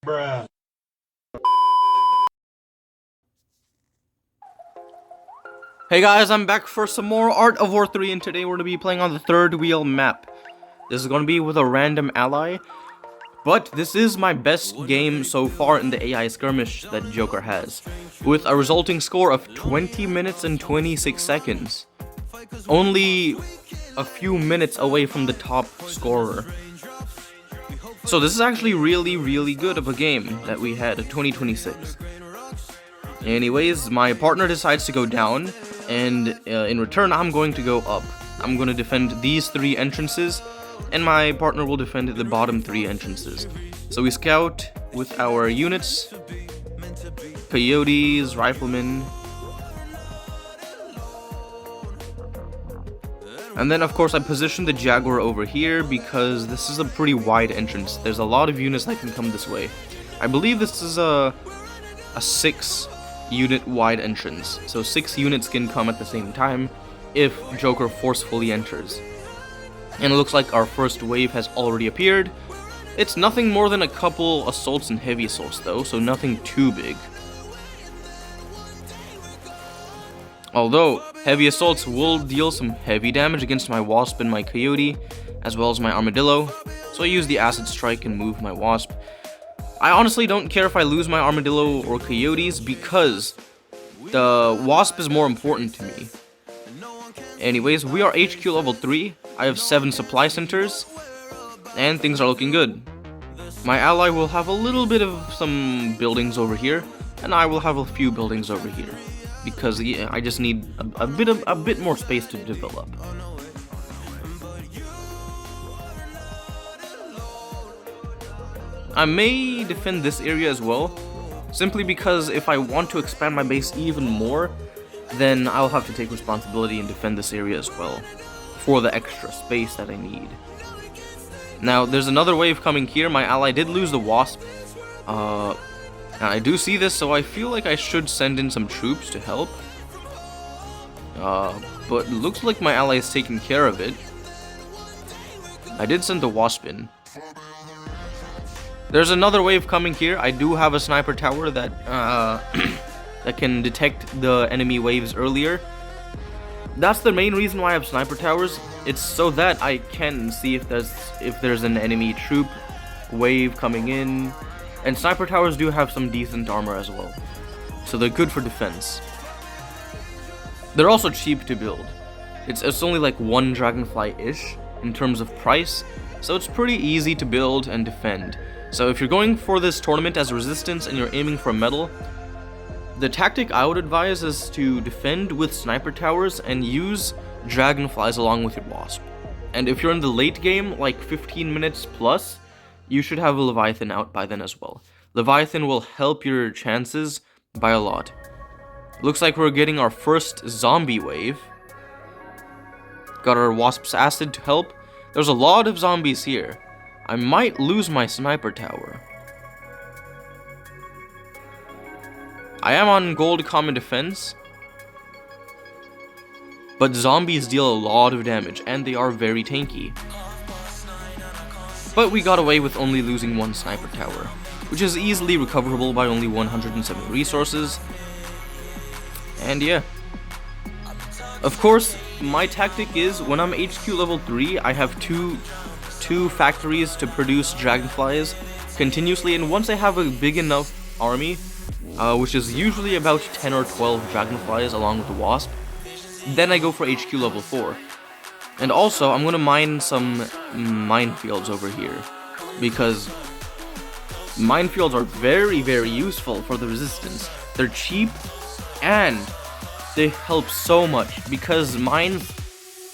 Bruh. Hey guys, I'm back for some more Art of War 3, and today we're going to be playing on the third wheel map. This is going to be with a random ally, but this is my best game so far in the AI skirmish that Joker has, with a resulting score of 20 minutes and 26 seconds. Only a few minutes away from the top scorer. So this is actually really good of a game that we had at 2026. Anyways, my partner decides to go down, and in return I'm going to go up. I'm going to defend these three entrances, and my partner will defend the bottom three entrances. So we scout with our units, coyotes, riflemen, and then of course I position the Jaguar over here because this is a pretty wide entrance. There's a lot of units that can come this way. I believe this is a 6 unit wide entrance, so 6 units can come at the same time if Joker forcefully enters. And it looks like our first wave has already appeared. It's nothing more than a couple assaults and heavy assaults though, so nothing too big. Although, heavy assaults will deal some heavy damage against my Wasp and my Coyote, as well as my Armadillo, so I use the Acid Strike and move my Wasp. I honestly don't care if I lose my Armadillo or Coyotes because the Wasp is more important to me. Anyways, we are HQ level 3, I have 7 supply centers, and things are looking good. My ally will have a little bit of some buildings over here, and I will have a few buildings over here, because I just need a bit more space to develop. I may defend this area as well, simply because if I want to expand my base even more, then I'll have to take responsibility and defend this area as well, for the extra space that I need. Now, there's another wave coming here. My ally did lose the Wasp, and I do see this, so I feel like I should send in some troops to help. But it looks like my ally is taking care of it. I did send the Wasp in. There's another wave coming here. I do have a sniper tower that that can detect the enemy waves earlier. That's the main reason why I have sniper towers. It's so that I can see if there's an enemy troop wave coming in. And sniper towers do have some decent armor as well, so they're good for defense. They're also cheap to build. It's only like 1 dragonfly-ish in terms of price, so it's pretty easy to build and defend. So if you're going for this tournament as resistance and you're aiming for a medal, the tactic I would advise is to defend with sniper towers and use dragonflies along with your Wasp. And if you're in the late game, like 15 minutes plus, you should have a Leviathan out by then as well. Leviathan will help your chances by a lot. Looks like we're getting our first zombie wave. Got our Wasp's Acid to help. There's a lot of zombies here. I might lose my sniper tower. I am on gold common defense, but zombies deal a lot of damage and they are very tanky. But we got away with only losing 1 sniper tower, which is easily recoverable by only 107 resources. And yeah. Of course, my tactic is when I'm HQ level 3, I have two factories to produce dragonflies continuously, and once I have a big enough army, which is usually about 10 or 12 dragonflies along with the Wasp, then I go for HQ level 4. And also, I'm gonna mine some minefields over here, because minefields are very useful for the resistance. They're cheap, and they help so much, because mines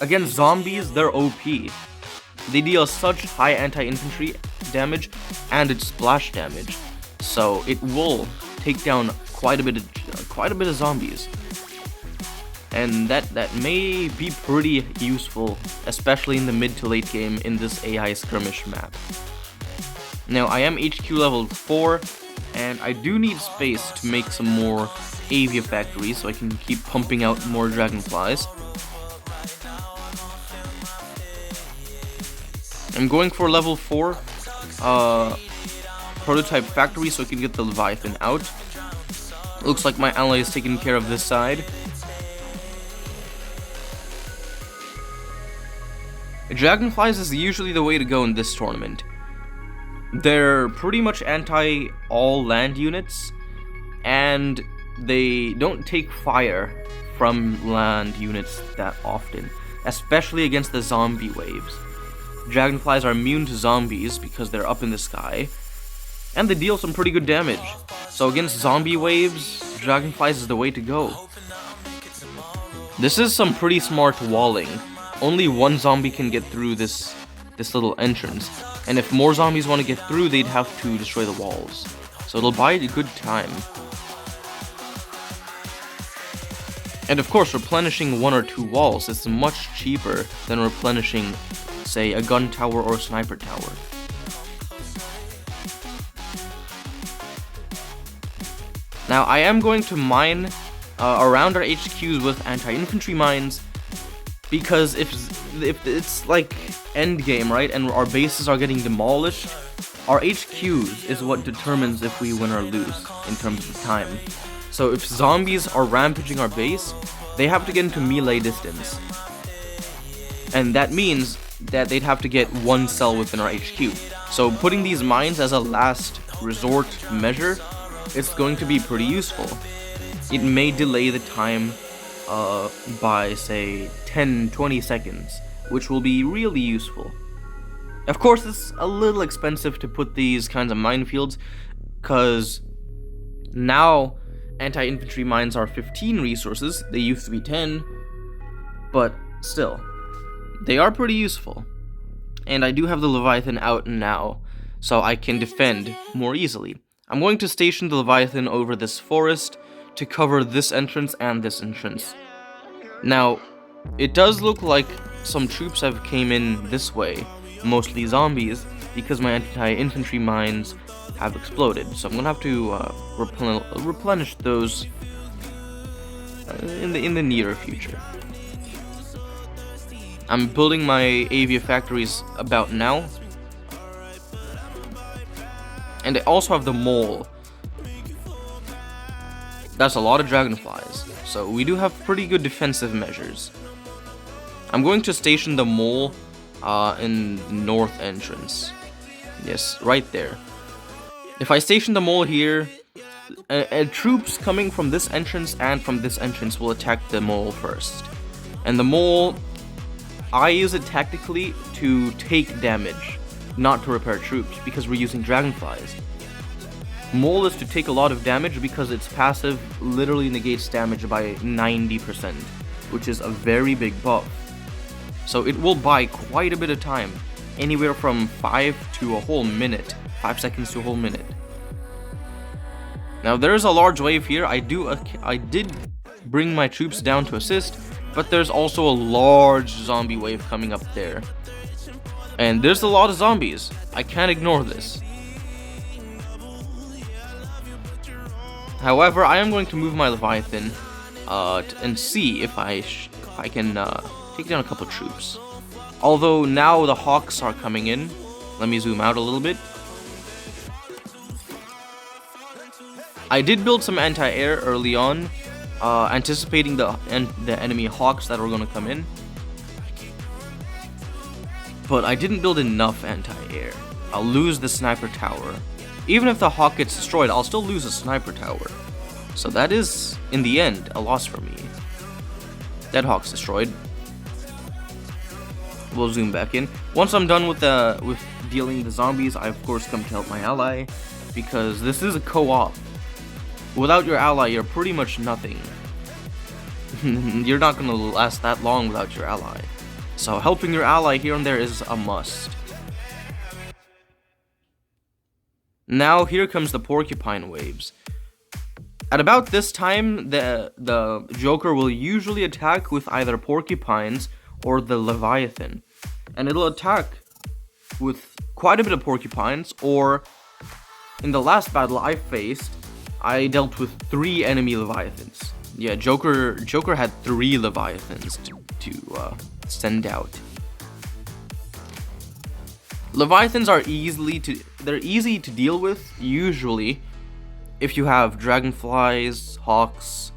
against zombies, they're OP. They deal such high anti-infantry damage, and it's splash damage, so it will take down quite a bit of zombies. And that may be pretty useful, especially in the mid to late game in this AI skirmish map. Now, I am HQ level 4, and I do need space to make some more Avia factories so I can keep pumping out more dragonflies. I'm going for level 4. prototype factory so I can get the Leviathan out. Looks like my ally is taking care of this side. Dragonflies is usually the way to go in this tournament. They're pretty much anti all land units, and they don't take fire from land units that often, especially against the zombie waves. Dragonflies are immune to zombies because they're up in the sky, and they deal some pretty good damage. So against zombie waves, Dragonflies is the way to go. This is some pretty smart walling. Only one zombie can get through this little entrance, and if more zombies want to get through, they'd have to destroy the walls. So it'll buy a good time. And of course, replenishing 1 or 2 walls is much cheaper than replenishing, say, a gun tower or a sniper tower. Now, I am going to mine around our HQs with anti-infantry mines, because if it's like endgame, right, and our bases are getting demolished, our HQs is what determines if we win or lose in terms of time. So if zombies are rampaging our base, they have to get into melee distance. And that means that they'd have to get 1 cell within our HQ. So putting these mines as a last resort measure, it's going to be pretty useful. It may delay the time by, say, 10-20 seconds, which will be really useful. Of course, it's a little expensive to put these kinds of minefields, because now anti-infantry mines are 15 resources. They used to be 10, but still, they are pretty useful. And I do have the Leviathan out now, so I can defend more easily. I'm going to station the Leviathan over this forest to cover this entrance and this entrance. Now, it does look like some troops have came in this way, mostly zombies, because my anti-infantry mines have exploded. So I'm gonna have to replenish those in the near future. I'm building my Avia factories about now, and I also have the mole. That's a lot of dragonflies, so we do have pretty good defensive measures. I'm going to station the mole in the north entrance. Yes, right there. If I station the mole here, troops coming from this entrance and from this entrance will attack the mole first. And the mole, I use it tactically to take damage, not to repair troops, because we're using dragonflies. Mole is to take a lot of damage because its passive literally negates damage by 90%, which is a very big buff. So it will buy quite a bit of time, anywhere from 5 to a whole minute, 5 seconds to a whole minute. Now there is a large wave here. I did bring my troops down to assist, but there's also a large zombie wave coming up there. And there's a lot of zombies. I can't ignore this. However, I am going to move my Leviathan and see if I can take down a couple troops. Although now the Hawks are coming in. Let me zoom out a little bit. I did build some anti-air early on, anticipating the enemy Hawks that were going to come in. But I didn't build enough anti-air. I'll lose the sniper tower. Even if the Hawk gets destroyed, I'll still lose a sniper tower. So that is, in the end, a loss for me. That Hawk's destroyed. We'll zoom back in. Once I'm done with dealing the zombies, I of course come to help my ally, because this is a co-op. Without your ally, you're pretty much nothing. You're not gonna last that long without your ally. So helping your ally here and there is a must. Now here comes the porcupine waves. At about this time, the Joker will usually attack with either porcupines or the Leviathan. And it'll attack with quite a bit of porcupines, or in the last battle I faced, I dealt with 3 enemy Leviathans. Yeah, Joker had 3 Leviathans to send out. Leviathans are easy they're easy to deal with, usually, if you have dragonflies, hawks,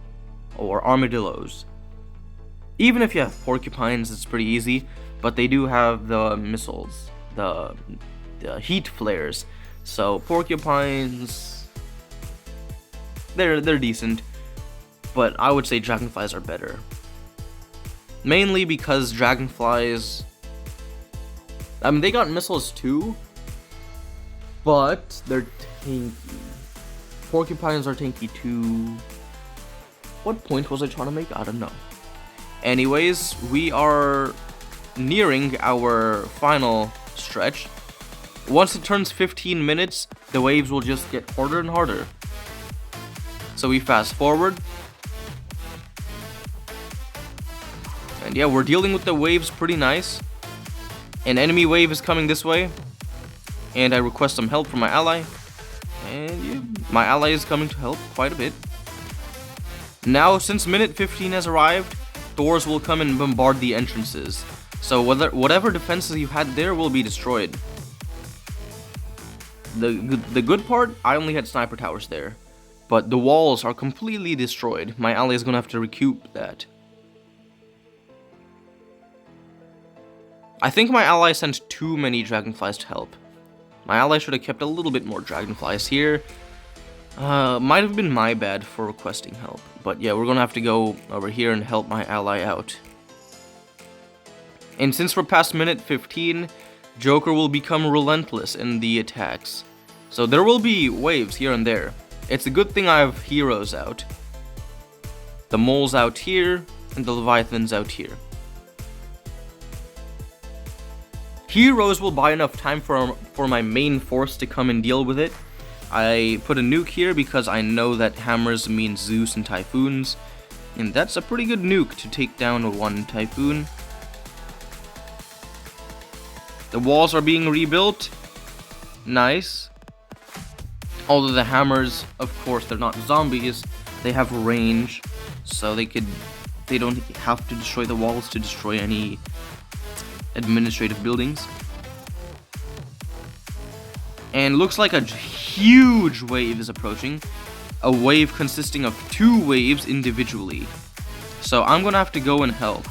or armadillos. Even if you have porcupines, it's pretty easy, but they do have the missiles, the heat flares. So porcupines, they're decent, but I would say dragonflies are better. Mainly because dragonflies, I mean, they got missiles too, but they're tanky. Porcupines are tanky too. What point was I trying to make? I don't know. Anyways, we are nearing our final stretch. Once it turns 15 minutes, the waves will just get harder and harder. So we fast forward. And yeah, we're dealing with the waves pretty nice. An enemy wave is coming this way. And I request some help from my ally. And yeah, my ally is coming to help quite a bit. Now, since minute 15 has arrived, Thors will come and bombard the entrances. So whatever defenses you had there will be destroyed. The good part, I only had sniper towers there. But the walls are completely destroyed. My ally is gonna have to recoup that. I think my ally sent too many dragonflies to help. My ally should have kept a little bit more dragonflies here. Might have been my bad for requesting help. But yeah, we're gonna have to go over here and help my ally out. And since we're past minute 15, Joker will become relentless in the attacks. So there will be waves here and there. It's a good thing I have heroes out. The mole's out here, and the Leviathan's out here. Heroes will buy enough time for my main force to come and deal with it. I put a nuke here because I know that hammers mean Zeus and typhoons. And that's a pretty good nuke to take down one typhoon. The walls are being rebuilt. Nice. Although the hammers, of course, they're not zombies. They have range, so they don't have to destroy the walls to destroy any administrative buildings. And looks like a huge wave is approaching. A wave consisting of 2 waves individually. So I'm gonna have to go and help.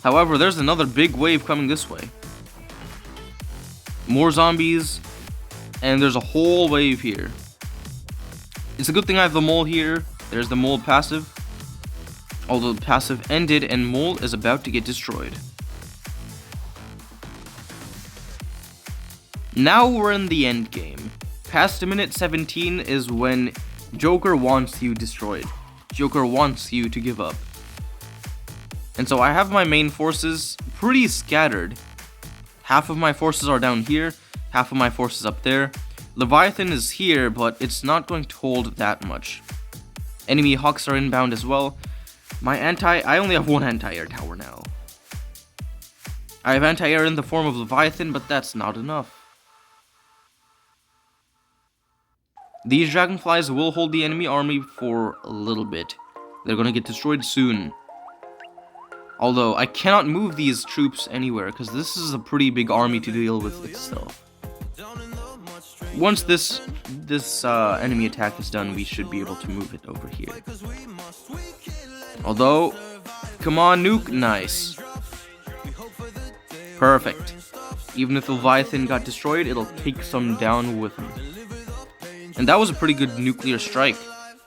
However, there's another big wave coming this way. More zombies, and there's a whole wave here. It's a good thing I have the mole here. There's the mole passive. Although the passive ended and mole is about to get destroyed. Now we're in the end game. Past minute 17 is when Joker wants you destroyed. Joker wants you to give up. And so I have my main forces pretty scattered. Half of my forces are down here, half of my forces up there. Leviathan is here, but it's not going to hold that much. Enemy hawks are inbound as well. I only have 1 anti-air tower now. I have anti-air in the form of Leviathan, but that's not enough. These dragonflies will hold the enemy army for a little bit. They're gonna get destroyed soon. Although, I cannot move these troops anywhere, because this is a pretty big army to deal with itself. Once this enemy attack is done, we should be able to move it over here. Although, come on, nuke, nice. Perfect. Even if the Leviathan got destroyed, it'll take some down with him. And that was a pretty good nuclear strike.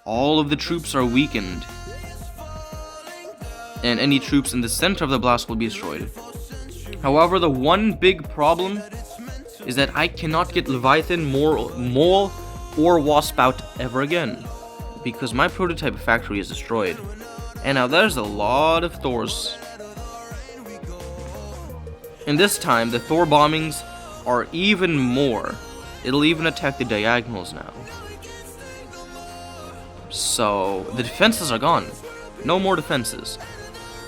All of the troops are weakened. And any troops in the center of the blast will be destroyed. However, the one big problem is that I cannot get Leviathan, Mole, or Wasp out ever again. Because my prototype factory is destroyed. And now there's a lot of Thors. And this time, the Thor bombings are even more. It'll even attack the diagonals now. So, the defenses are gone. No more defenses.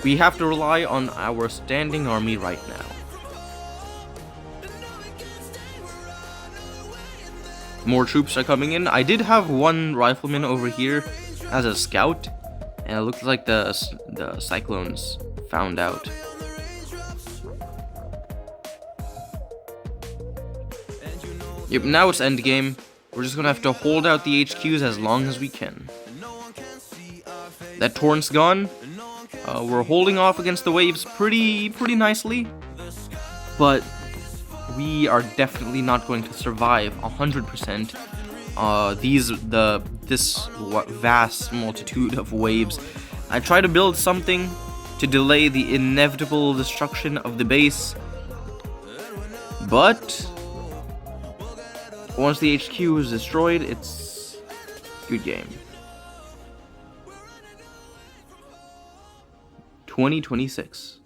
We have to rely on our standing army right now. More troops are coming in. I did have 1 rifleman over here as a scout, and it looked like the Cyclones found out. Yep, now it's endgame. We're just gonna have to hold out the HQs as long as we can. That torrent's gone. We're holding off against the waves pretty nicely, but we are definitely not going to survive 100%. This vast multitude of waves. I try to build something to delay the inevitable destruction of the base, but once the HQ is destroyed, it's good game. 2026.